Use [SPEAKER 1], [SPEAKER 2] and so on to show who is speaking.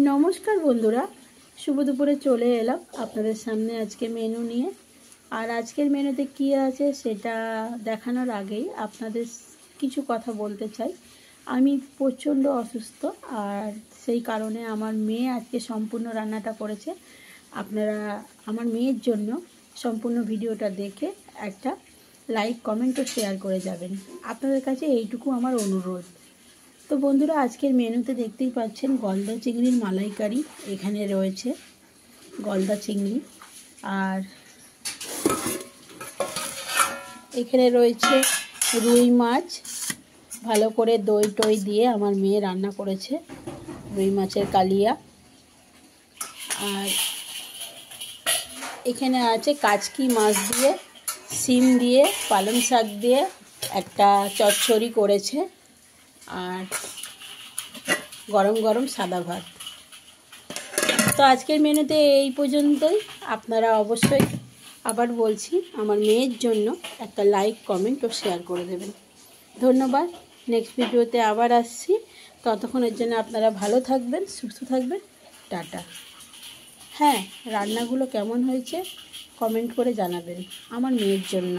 [SPEAKER 1] নমস্কার বন্ধুরা, শুভ দুপুরে চলে এলাম আপনাদের সামনে আজকে মেনু নিয়ে। আর আজকের মেনুতে কী আছে সেটা দেখানোর আগেই আপনাদের কিছু কথা বলতে চাই। আমি প্রচণ্ড অসুস্থ, আর সেই কারণে আমার মেয়ে আজকে সম্পূর্ণ রান্নাটা করেছে। আপনারা আমার মেয়ের জন্য সম্পূর্ণ ভিডিওটা দেখে একটা লাইক, কমেন্ট ও শেয়ার করে যাবেন। আপনাদের কাছে এইটুকু আমার অনুরোধ। তো বন্ধুরা, আজকের মেনুতে দেখতেই পাচ্ছেন গলদা চিংড়ির মালাইকারি। এখানে রয়েছে গলদা চিংড়ি, আর এখানে রয়েছে রুই মাছ। ভালো করে দই টই দিয়ে আমার মেয়ে রান্না করেছে রুই মাছের কালিয়া। আর এখানে আছে কাচকি মাছ দিয়ে, শিম দিয়ে, পালং শাক দিয়ে একটা চচ্চড়ি করেছে, আর গরম গরম সাদা ভাত। তো আজকের মেনুতে এই পর্যন্তই। আপনারা অবশ্যই আবার বলছি আমার মেয়ের জন্য একটা লাইক, কমেন্ট ও শেয়ার করে দেবেন। ধন্যবাদ। নেক্সট ভিডিওতে আবার আসছি। ততক্ষণের জন্য আপনারা ভালো থাকবেন, সুস্থ থাকবেন। টাটা। হ্যাঁ, রান্নাগুলো কেমন হয়েছে কমেন্ট করে জানাবেন আমার মেয়ের জন্য।